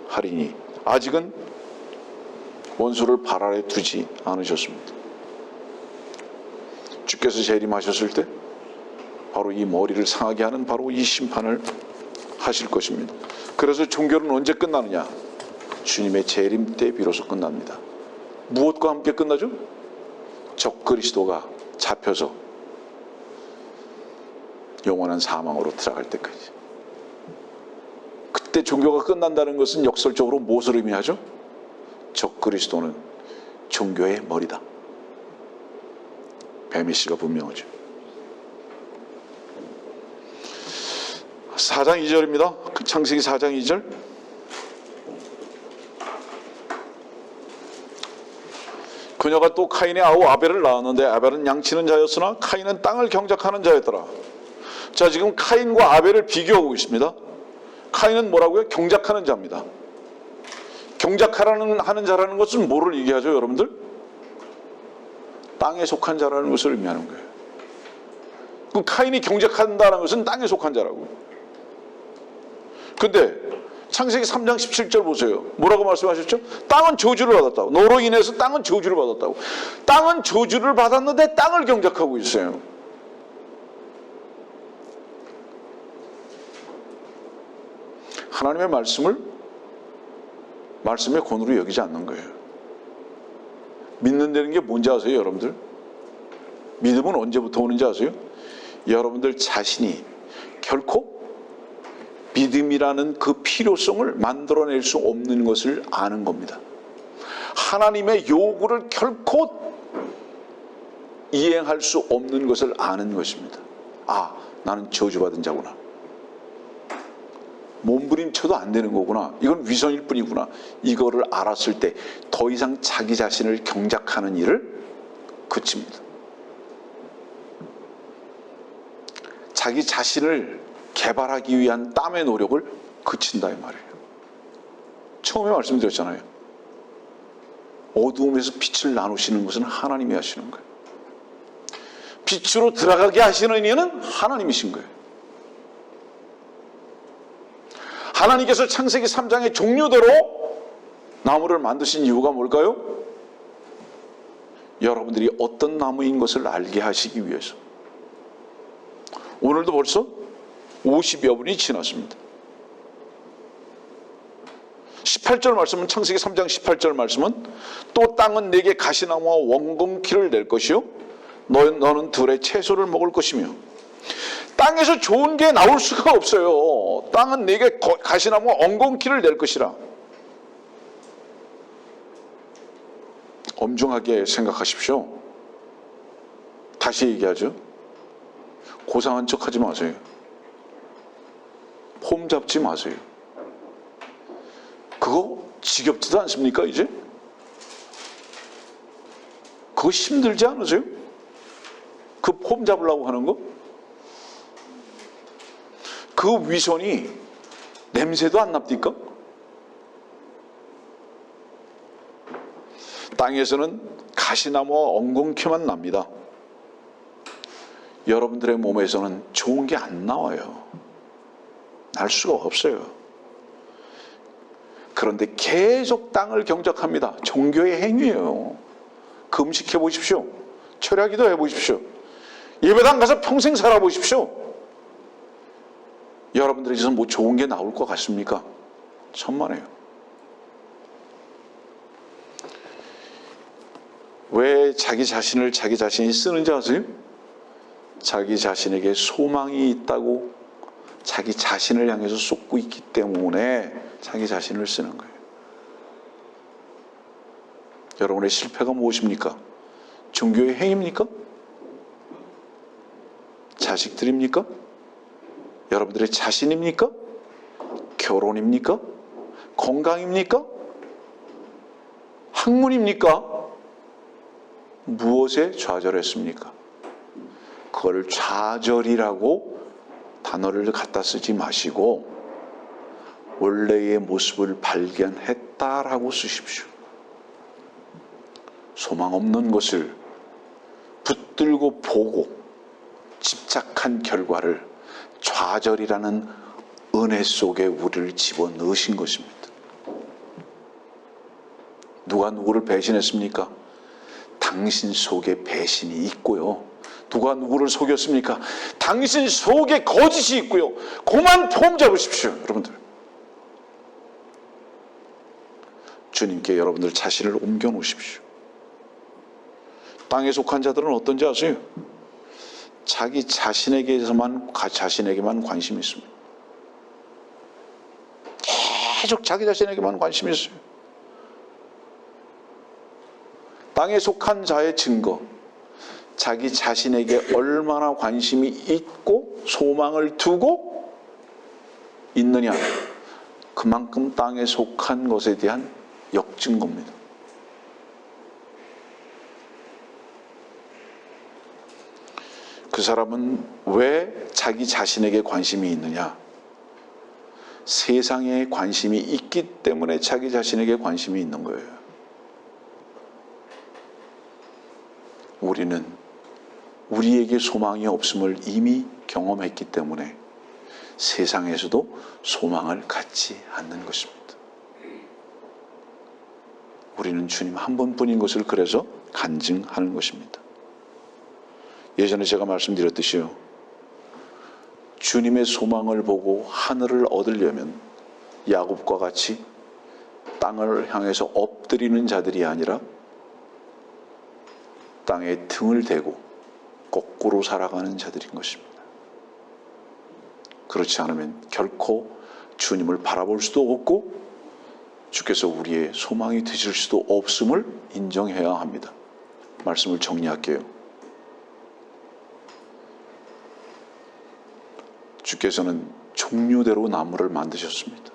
하리니 아직은 원수를 발 아래 두지 않으셨습니다. 주께서 재림하셨을 때 바로 이 머리를 상하게 하는 바로 이 심판을 하실 것입니다. 그래서 종교는 언제 끝나느냐? 주님의 재림 때 비로소 끝납니다. 무엇과 함께 끝나죠? 적그리스도가 잡혀서 영원한 사망으로 들어갈 때까지. 그때 종교가 끝난다는 것은 역설적으로 무엇을 의미하죠? 적그리스도는 종교의 머리다. 뱀의 씨가 분명하죠. 4장 2절입니다. 창세기 4장 2절. 그녀가 또 카인의 아우 아벨을 낳았는데 아벨은 양치는 자였으나 카인은 땅을 경작하는 자였더라. 자, 지금 카인과 아벨을 비교하고 있습니다. 카인은 뭐라고요? 경작하는 자입니다. 경작하는 자라는 것은 뭐를 얘기하죠, 여러분들? 땅에 속한 자라는 것을 의미하는 거예요. 그 카인이 경작한다는 것은 땅에 속한 자라고. 근데 창세기 3장 17절 보세요. 뭐라고 말씀하셨죠? 땅은 저주를 받았다고. 너로 인해서 땅은 저주를 받았다고. 땅은 저주를 받았는데 땅을 경작하고 있어요. 하나님의 말씀을 말씀의 권으로 여기지 않는 거예요. 믿는다는 게 뭔지 아세요, 여러분들? 믿음은 언제부터 오는지 아세요? 여러분들 자신이 결코 믿음이라는 그 필요성을 만들어낼 수 없는 것을 아는 겁니다. 하나님의 요구를 결코 이행할 수 없는 것을 아는 것입니다. 아, 나는 저주받은 자구나. 몸부림쳐도 안 되는 거구나. 이건 위선일 뿐이구나. 이거를 알았을 때 더 이상 자기 자신을 경작하는 일을 그칩니다. 자기 자신을 개발하기 위한 땀의 노력을 그친다 이 말이에요. 처음에 말씀드렸잖아요. 어두움에서 빛을 나누시는 것은 하나님이 하시는 거예요. 빛으로 들어가게 하시는 이는 하나님이신 거예요. 하나님께서 창세기 3장의 종류대로 나무를 만드신 이유가 뭘까요? 여러분들이 어떤 나무인 것을 알게 하시기 위해서. 오늘도 벌써 50여 분이 지났습니다. 18절 말씀은 창세기 3장 18절 말씀은 또 땅은 내게 가시나무와 원금키를 낼 것이요 너는 들의 채소를 먹을 것이며. 땅에서 좋은 게 나올 수가 없어요. 땅은 내게 가시나무와 엉겅퀴를 낼 것이라. 엄중하게 생각하십시오. 다시 얘기하죠. 고상한 척 하지 마세요. 폼 잡지 마세요. 그거 지겹지도 않습니까, 이제? 그거 힘들지 않으세요? 그 폼 잡으려고 하는 거? 그 위선이 냄새도 안 납니까? 땅에서는 가시나무와 엉겅퀴만 납니다. 여러분들의 몸에서는 좋은 게 안 나와요. 날 수가 없어요. 그런데 계속 땅을 경작합니다. 종교의 행위예요. 금식해 보십시오. 철야기도 해보십시오. 예배당 가서 평생 살아보십시오. 여러분들에게서 뭐 좋은 게 나올 것 같습니까? 천만에요. 왜 자기 자신을 자기 자신이 쓰는지 아세요? 자기 자신에게 소망이 있다고 자기 자신을 향해서 쏟고 있기 때문에 자기 자신을 쓰는 거예요. 여러분의 실패가 무엇입니까? 종교의 행위입니까? 자식들입니까? 여러분들의 자신입니까? 결혼입니까? 건강입니까? 학문입니까? 무엇에 좌절했습니까? 그걸 좌절이라고 단어를 갖다 쓰지 마시고 원래의 모습을 발견했다라고 쓰십시오. 소망 없는 것을 붙들고 보고 집착한 결과를 좌절이라는 은혜 속에 우리를 집어넣으신 것입니다. 누가 누구를 배신했습니까? 당신 속에 배신이 있고요. 누가 누구를 속였습니까? 당신 속에 거짓이 있고요. 그만 폼 잡으십시오, 여러분들. 주님께 여러분들 자신을 옮겨 놓으십시오. 땅에 속한 자들은 어떤지 아세요? 자기 자신에게만 관심이 있습니다. 계속 자기 자신에게만 관심이 있어요. 땅에 속한 자의 증거, 자기 자신에게 얼마나 관심이 있고 소망을 두고 있느냐, 그만큼 땅에 속한 것에 대한 역증거입니다. 그 사람은 왜 자기 자신에게 관심이 있느냐? 세상에 관심이 있기 때문에 자기 자신에게 관심이 있는 거예요. 우리는 우리에게 소망이 없음을 이미 경험했기 때문에 세상에서도 소망을 갖지 않는 것입니다. 우리는 주님 한 분뿐인 것을 그래서 간증하는 것입니다. 예전에 제가 말씀드렸듯이요, 주님의 소망을 보고 하늘을 얻으려면 야곱과 같이 땅을 향해서 엎드리는 자들이 아니라 땅에 등을 대고 거꾸로 살아가는 자들인 것입니다. 그렇지 않으면 결코 주님을 바라볼 수도 없고 주께서 우리의 소망이 되실 수도 없음을 인정해야 합니다. 말씀을 정리할게요. 주께서는 종류대로 나무를 만드셨습니다.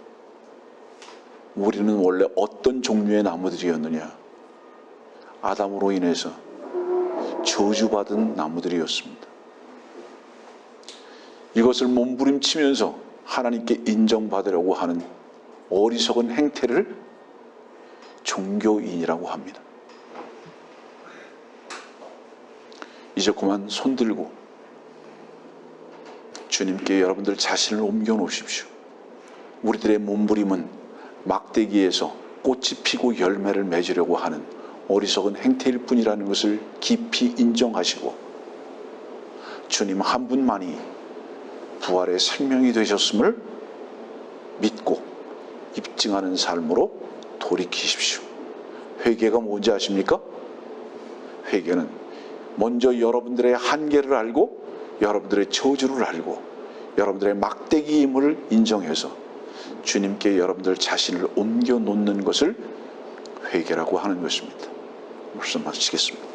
우리는 원래 어떤 종류의 나무들이었느냐? 아담으로 인해서 저주받은 나무들이었습니다. 이것을 몸부림치면서 하나님께 인정받으려고 하는 어리석은 행태를 종교인이라고 합니다. 이제 그만 손들고 주님께 여러분들 자신을 옮겨 놓으십시오. 우리들의 몸부림은 막대기에서 꽃이 피고 열매를 맺으려고 하는 어리석은 행태일 뿐이라는 것을 깊이 인정하시고 주님 한 분만이 부활의 생명이 되셨음을 믿고 입증하는 삶으로 돌이키십시오. 회개가 뭔지 아십니까? 회개는 먼저 여러분들의 한계를 알고 여러분들의 저주를 알고 여러분들의 막대기임을 인정해서 주님께 여러분들 자신을 옮겨 놓는 것을 회개라고 하는 것입니다. 말씀 마치겠습니다.